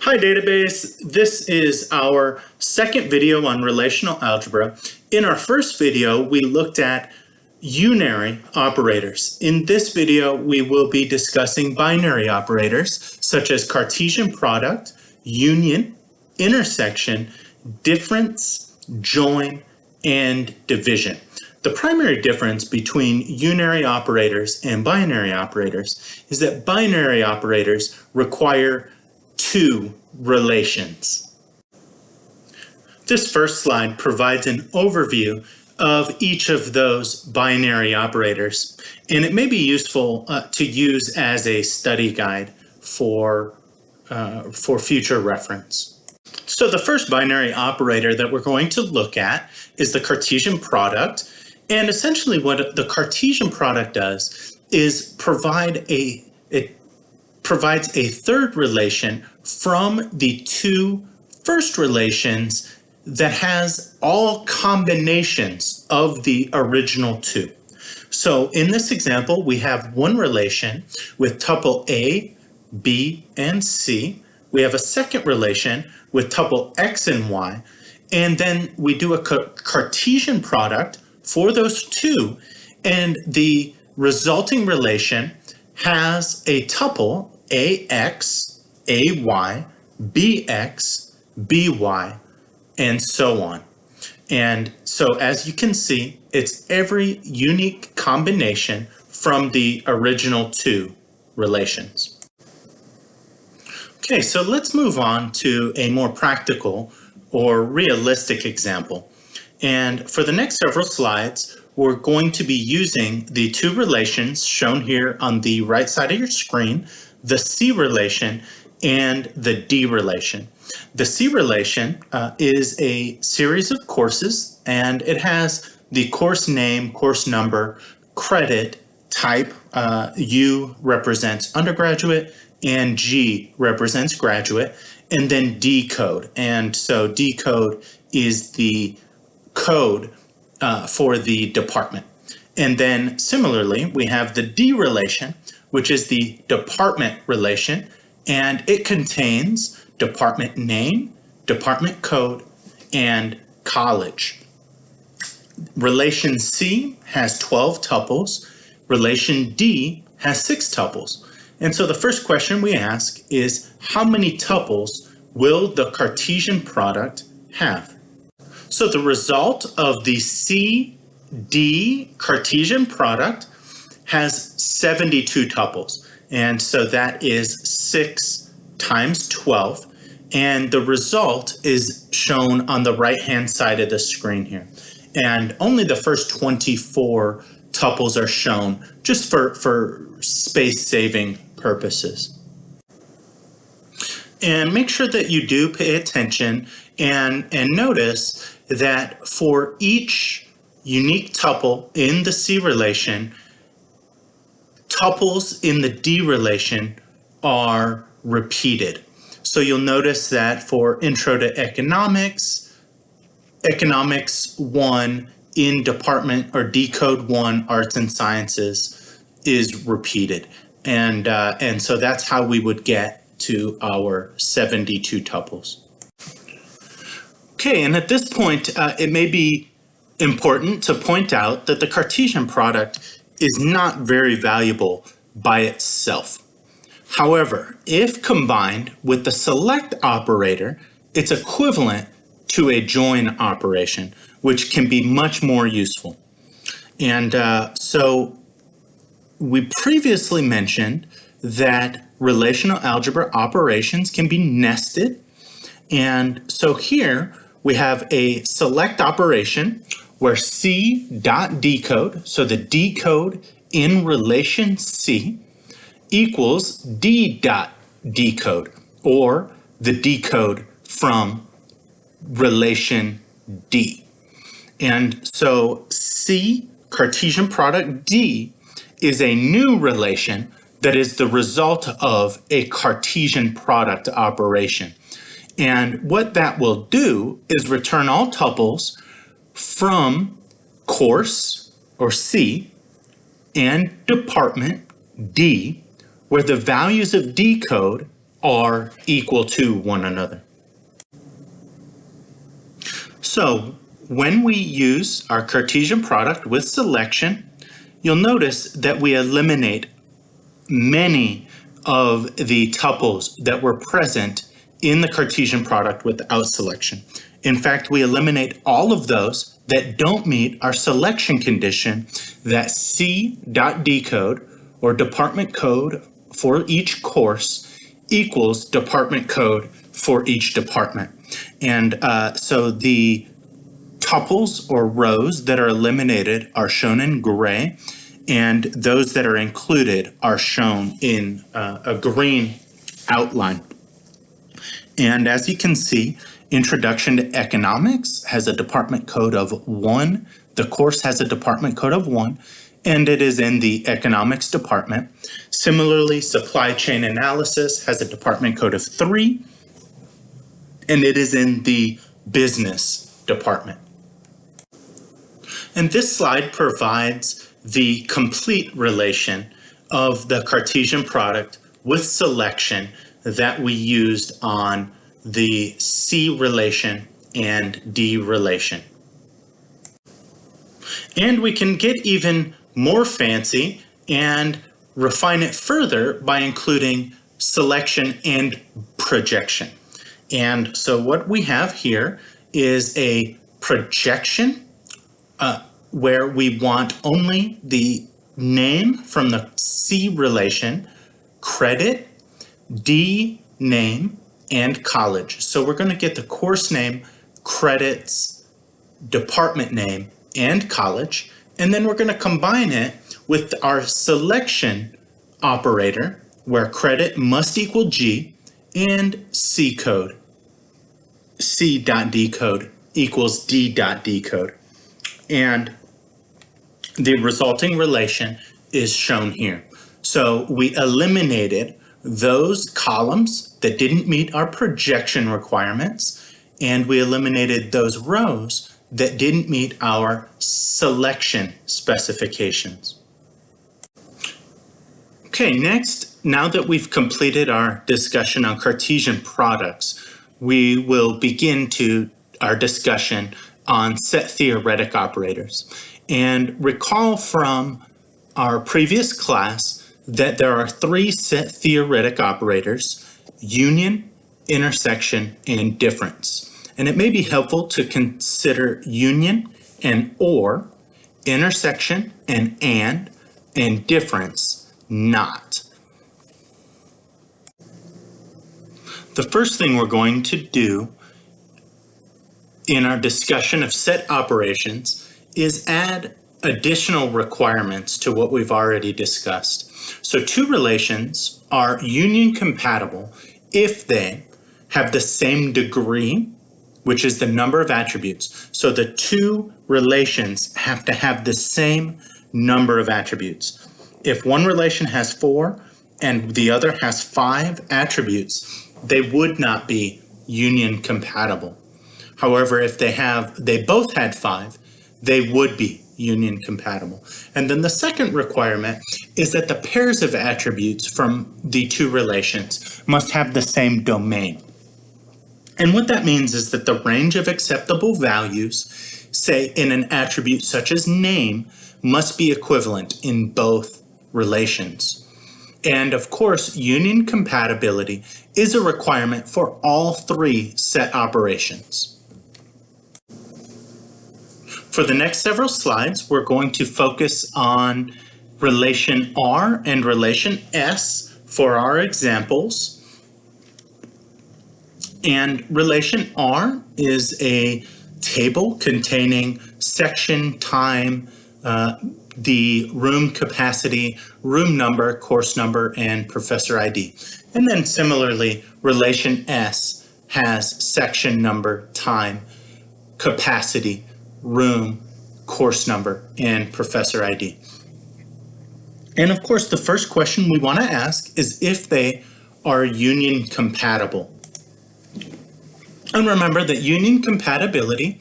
Hi database, this is our second video on relational algebra. In our first video, we looked at unary operators. In this video, we will be discussing binary operators such as Cartesian product, union, intersection, difference, join, and division. The primary difference between unary operators and binary operators is that binary operators require two relations. This first slide provides an overview of each of those binary operators, and it may be useful to use as a study guide for future reference. So the first binary operator that we're going to look at is the Cartesian product, and essentially what the Cartesian product does is provides a third relation from the two first relations that has all combinations of the original two. So in this example, we have one relation with tuple A, B, and C. We have a second relation with tuple X and Y, and then we do a Cartesian product for those two, and the resulting relation has a tuple AX, AY, BX, BY, and so on. And so as you can see, it's every unique combination from the original two relations. Okay, so let's move on to a more practical or realistic example. And for the next several slides, we're going to be using the two relations shown here on the right side of your screen, the C relation and the D relation. The C relation is a series of courses, and it has the course name, course number, credit, type. U represents undergraduate and G represents graduate, and then D code. And so D code is the code for the department. And then similarly, we have the D relation, which is the department relation, and it contains department name, department code, and college. Relation C has 12 tuples. Relation D has 6 tuples. And so the first question we ask is, how many tuples will the Cartesian product have? So the result of the C-D Cartesian product has 72 tuples. And so that is 6 times 12. And the result is shown on the right-hand side of the screen here. And only the first 24 tuples are shown just for space-saving purposes. And make sure that you do pay attention and notice that for each unique tuple in the C relation, tuples in the D relation are repeated. So you'll notice that for Intro to Economics, Economics 1 in Department or D Code 1 Arts and Sciences is repeated. And so that's how we would get to our 72 tuples. Okay, and at this point, it may be important to point out that the Cartesian product is not very valuable by itself. However, if combined with the select operator, it's equivalent to a join operation, which can be much more useful. And so we previously mentioned that relational algebra operations can be nested. And so here we have a select operation where C.decode, so the decode in relation C, equals D.decode, or the decode from relation D. And so C, Cartesian product D, is a new relation that is the result of a Cartesian product operation. And what that will do is return all tuples from course, or C, and department, D, where the values of D code are equal to one another. So when we use our Cartesian product with selection, you'll notice that we eliminate many of the tuples that were present in the Cartesian product without selection. In fact, we eliminate all of those that don't meet our selection condition that C.D code, or department code for each course, equals department code for each department. And so the tuples or rows that are eliminated are shown in gray, and those that are included are shown in a green outline. And as you can see, Introduction to Economics has a department code of 1. The course has a department code of 1, and it is in the Economics department. Similarly, Supply Chain Analysis has a department code of 3, and it is in the Business department. And this slide provides the complete relation of the Cartesian product with selection that we used on the C relation and D relation. And we can get even more fancy and refine it further by including selection and projection. And so what we have here is a projection where we want only the name from the C relation, credit, D name, and college. So we're going to get the course name, credits, department name, and college, and then we're going to combine it with our selection operator, where credit must equal G and C code, C.D code equals D.D code. And the resulting relation is shown here. So we eliminated those columns that didn't meet our projection requirements, and we eliminated those rows that didn't meet our selection specifications. Okay, next, now that we've completed our discussion on Cartesian products, we will begin our discussion on set theoretic operators. And recall from our previous class that there are 3 set theoretic operators: union, intersection, and difference. And it may be helpful to consider union and or, intersection and difference not. The first thing we're going to do in our discussion of set operations is add additional requirements to what we've already discussed. So 2 relations are union compatible if they have the same degree, which is the number of attributes. So the 2 relations have to have the same number of attributes. If one relation has 4 and the other has 5 attributes, they would not be union compatible. However, if they both had 5, they would be union compatible. And then the second requirement is that the pairs of attributes from the 2 relations must have the same domain. And what that means is that the range of acceptable values, say in an attribute such as name, must be equivalent in both relations. And of course, union compatibility is a requirement for all 3 set operations. For the next several slides, we're going to focus on relation R and relation S for our examples. And relation R is a table containing section, time, the room capacity, room number, course number, and professor ID. And then similarly, relation S has section number, time, capacity, room, course number, and professor ID. And of course, the first question we want to ask is if they are union compatible. And remember that union compatibility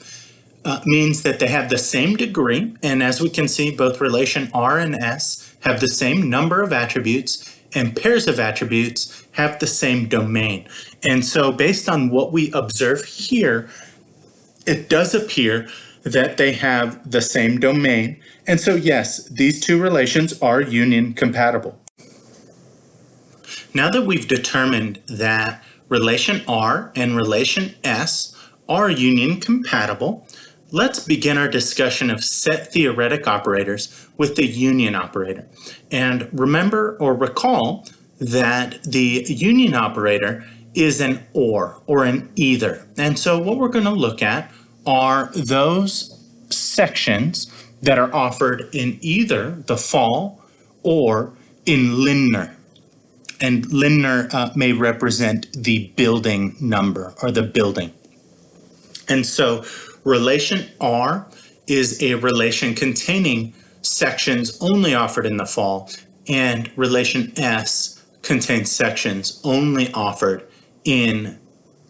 means that they have the same degree, and as we can see, both relation R and S have the same number of attributes, and pairs of attributes have the same domain. And so based on what we observe here, it does appear that they have the same domain. And so yes, these two relations are union compatible. Now that we've determined that relation R and relation S are union compatible, let's begin our discussion of set theoretic operators with the union operator. And remember or recall that the union operator is an or an either. And so what we're going to look at are those sections that are offered in either the fall or in linear. And linear may represent the building number or the building. And so relation R is a relation containing sections only offered in the fall, and relation S contains sections only offered in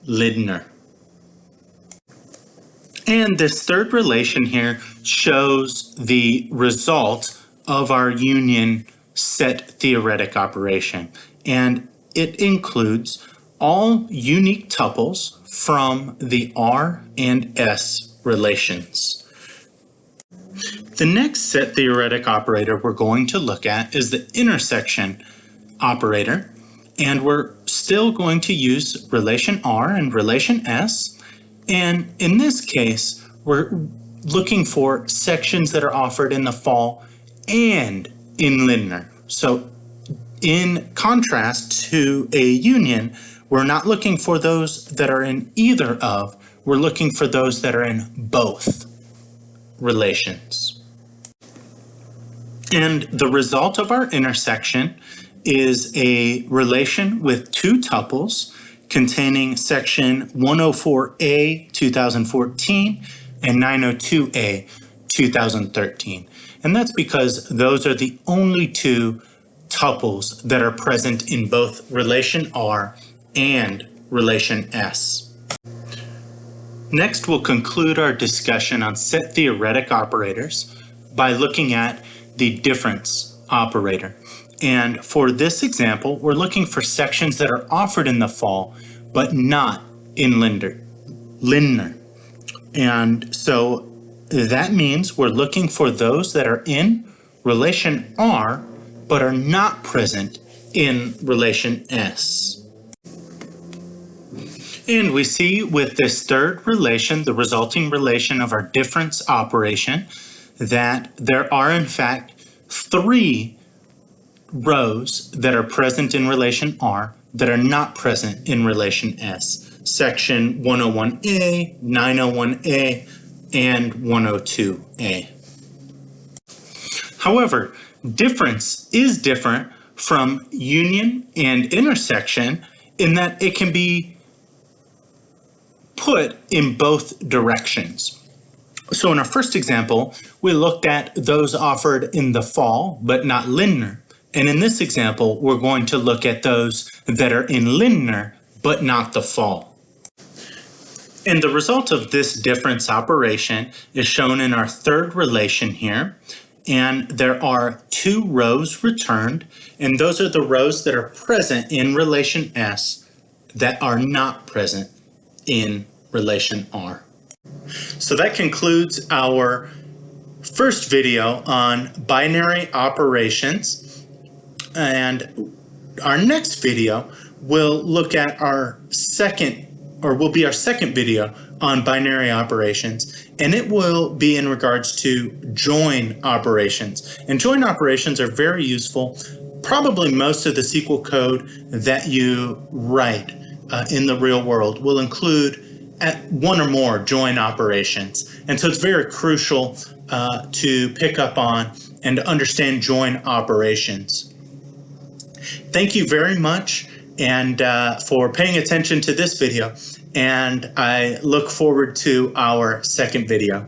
linear. And this third relation here shows the result of our union set theoretic operation. And it includes all unique tuples from the R and S relations. The next set theoretic operator we're going to look at is the intersection operator. And we're still going to use relation R and relation S. And in this case, we're looking for sections that are offered in the fall and in linear. So in contrast to a union, we're not looking for those that are in either of, we're looking for those that are in both relations. And the result of our intersection is a relation with two tuples containing section 104A 2014 and 902A 2013. And that's because those are the only two tuples that are present in both relation R and relation S. Next, we'll conclude our discussion on set theoretic operators by looking at the difference operator. And for this example, we're looking for sections that are offered in the fall, but not in linear. And so that means we're looking for those that are in relation R, but are not present in relation S. And we see with this third relation, the resulting relation of our difference operation, that there are in fact three rows that are present in relation R that are not present in relation S. Section 101A, 901A, and 102A. However, difference is different from union and intersection in that it can be put in both directions. So in our first example, we looked at those offered in the fall, but not linear. And in this example, we're going to look at those that are in linear, but not the fall. And the result of this difference operation is shown in our third relation here. And there are two rows returned, and those are the rows that are present in relation S that are not present in relation R. So that concludes our first video on binary operations. And our next video will look at our second video on binary operations, and it will be in regards to join operations. And join operations are very useful. Probably most of the SQL code that you write in the real world will include at one or more join operations. And so it's very crucial to pick up on and to understand join operations. Thank you very much and for paying attention to this video, and I look forward to our second video.